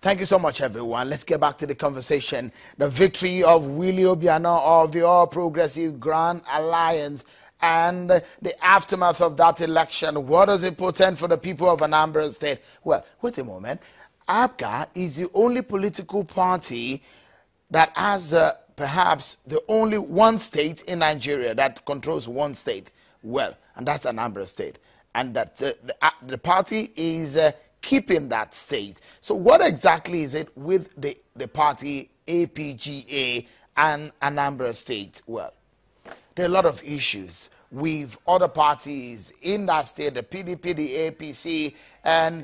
Thank you so much, everyone. Let's get back to the conversation. The victory of Willie Obiano of the All Progressive Grand Alliance and the aftermath of that election. What does it portend for the people of Anambra State? Well, wait a moment. ABGA is the only political party that has perhaps the only one state in Nigeria that controls one state. Well, and that's Anambra State. And that the party is keeping that state. So what exactly is it with the party APGA and Anambra State? Well, there are a lot of issues with other parties in that state, the PDP, the APC, and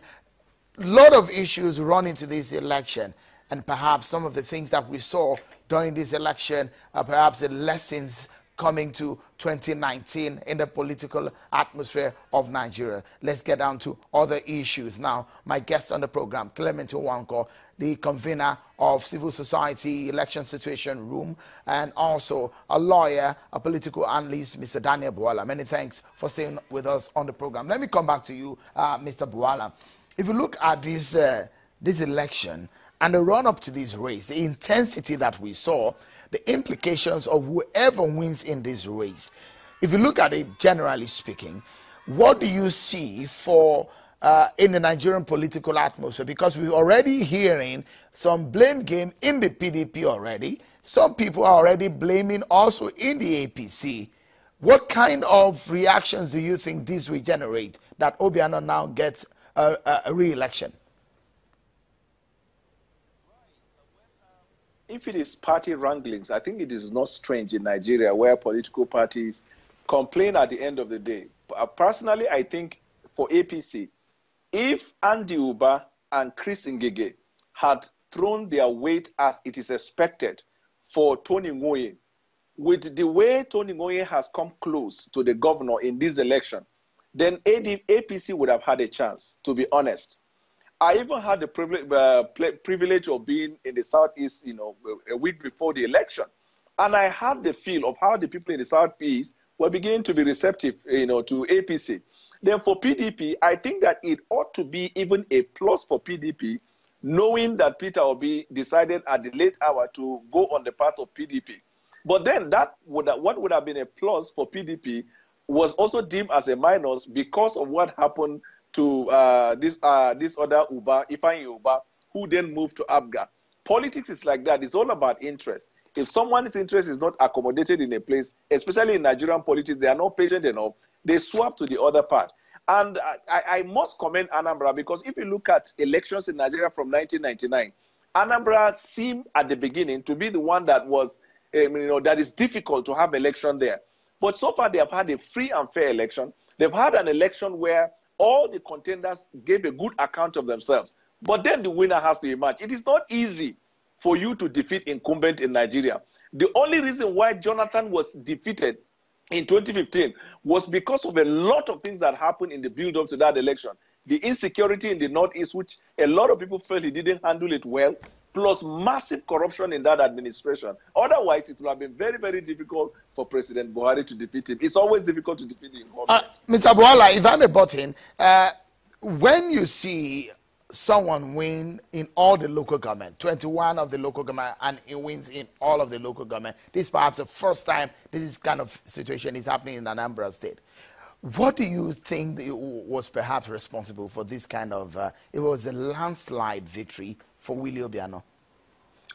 a lot of issues run into this election. And perhaps some of the things that we saw during this election are perhaps the lessons coming to 2019 in the political atmosphere of Nigeria. Let's get down to other issues now. My guest on the program, Clement Nwankwo, the convener of Civil Society Election Situation Room, and also a lawyer, a political analyst, Mr. Daniel Buala. Many thanks for staying with us on the program. Let me come back to you, Mr. Buala. If you look at this election and the run-up to this race, the intensity that we saw, the implications of whoever wins in this race. If you look at it generally speaking, what do you see for in the Nigerian political atmosphere? Because we're already hearing some blame game in the PDP already. Some people are already blaming also in the APC. What kind of reactions do you think this will generate that Obiano now gets a re-election? If it is party wranglings, I think it is not strange in Nigeria where political parties complain at the end of the day. Personally, I think for APC, if Andy Uba and Chris Ngige had thrown their weight as it is expected for Tony Ngoye, with the way Tony Ngoye has come close to the governor in this election, then APC would have had a chance, to be honest. I even had the privilege of being in the Southeast, a week before the election. And I had the feel of how the people in the Southeast were beginning to be receptive, to APC. Then for PDP, I think that it ought to be even a plus for PDP, knowing that Peter Obi decided at the late hour to go on the path of PDP. But then what would have been a plus for PDP was also deemed as a minus because of what happened to this other Uba, Ifeanyi Uba, who then moved to ABGA. Politics is like that. It's all about interest. If someone's interest is not accommodated in a place, especially in Nigerian politics, they are not patient enough, they swap to the other part. And I must commend Anambra because if you look at elections in Nigeria from 1999, Anambra seemed at the beginning to be the one that was, that is difficult to have election there. But so far they have had a free and fair election. They've had an election where all the contenders gave a good account of themselves. But then the winner has to emerge. It is not easy for you to defeat incumbent in Nigeria. The only reason why Jonathan was defeated in 2015 was because of a lot of things that happened in the build-up to that election. The insecurity in the Northeast, which a lot of people felt he didn't handle it well, plus massive corruption in that administration. Otherwise, it would have been very, very difficult for President Buhari to defeat him. It's always difficult to defeat the incumbent. Mr. Buala, if I may butt in, when you see someone win in all the local government, 21 of the local government, and he wins in all of the local government, this is perhaps the first time this kind of situation is happening in Anambra State. What do you think was perhaps responsible for this kind of, it was a landslide victory for Willie Obiano?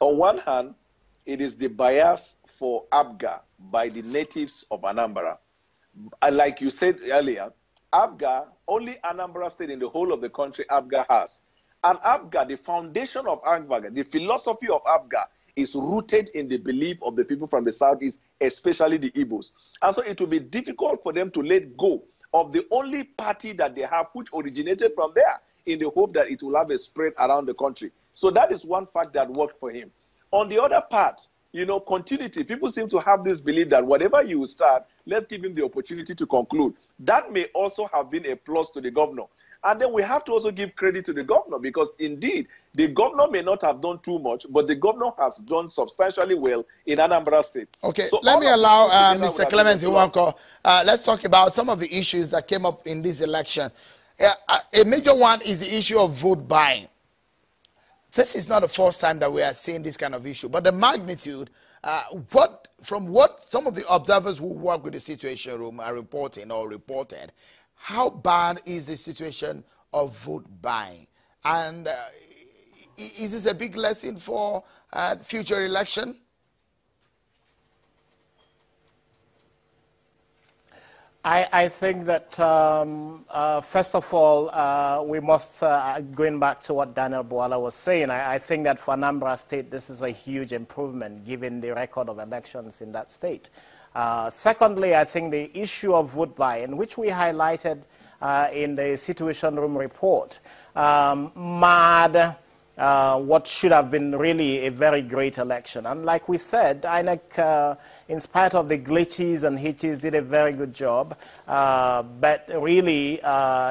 On one hand, it is the bias for ABGA by the natives of Anambra. Like you said earlier, ABGA, only Anambra State in the whole of the country ABGA has. And ABGA, the foundation of ABGA, the philosophy of ABGA is rooted in the belief of the people from the Southeast, especially the Igbos. And so it will be difficult for them to let go of the only party that they have, which originated from there, in the hope that it will have a spread around the country. So that is one fact that worked for him. On the other part, continuity. People seem to have this belief that whatever you start, let's give him the opportunity to conclude. That may also have been a plus to the governor. And then we have to also give credit to the governor because indeed, the governor may not have done too much, but the governor has done substantially well in Anambra State. Okay, so let me allow Mr. Clement Nwankwo. Let's talk about some of the issues that came up in this election. A major one is the issue of vote buying. this is not the first time that we are seeing this kind of issue, but the magnitude, from what some of the observers who work with the Situation Room are reporting or reported, how bad is the situation of vote buying? And is this a big lesson for future election? I think that, first of all, we must, going back to what Daniel Bwala was saying, I think that for Anambra State, this is a huge improvement given the record of elections in that state. Secondly, I think the issue of vote buying, which we highlighted in the Situation Room report, what should have been really a very great election. And like we said, INEC, in spite of the glitches and hitches, did a very good job. But really,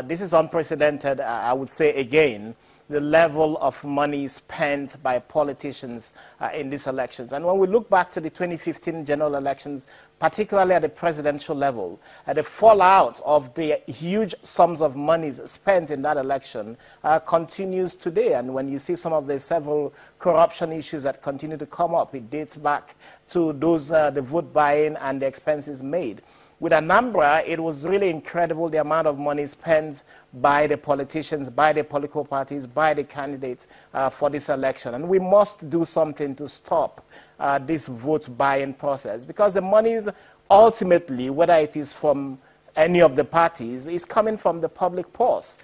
this is unprecedented, I would say again, the level of money spent by politicians in these elections. And when we look back to the 2015 general elections, particularly at the presidential level, the fallout of the huge sums of monies spent in that election continues today. And when you see some of the several corruption issues that continue to come up, it dates back to those, the vote buying and the expenses made. With Anambra, it was really incredible the amount of money spent by the politicians, by the political parties, by the candidates for this election. And we must do something to stop this vote buying process, because the monies ultimately, whether it is from any of the parties, is coming from the public purse.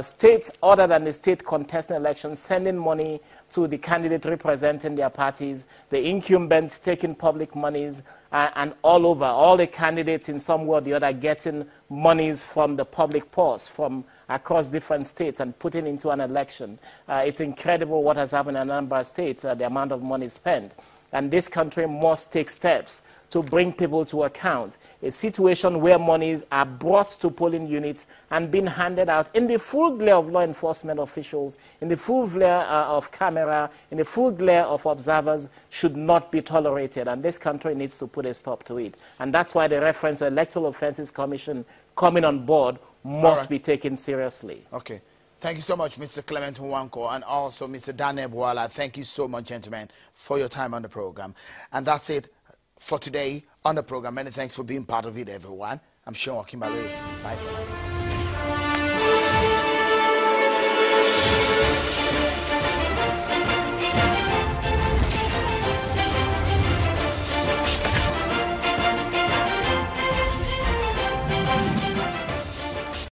States other than the state contesting elections sending money to the candidate representing their parties, the incumbents taking public monies, and all over, all the candidates in some way or the other getting monies from the public purse from across different states and putting into an election. It's incredible what has happened in Anambra State, the amount of money spent. And this country must take steps to bring people to account. A situation where monies are brought to polling units and being handed out in the full glare of law enforcement officials, in the full glare of camera, in the full glare of observers should not be tolerated. And this country needs to put a stop to it. And that's why the reference to Electoral Offences Commission coming on board must be taken seriously. Okay. Thank you so much, Mr. Clement Nwanko, and also Mr. Daniel Bwala. Thank you so much, gentlemen, for your time on the program. And that's it for today on the program. Many thanks for being part of it, everyone. I'm Sean Wakimbale. Bye for now.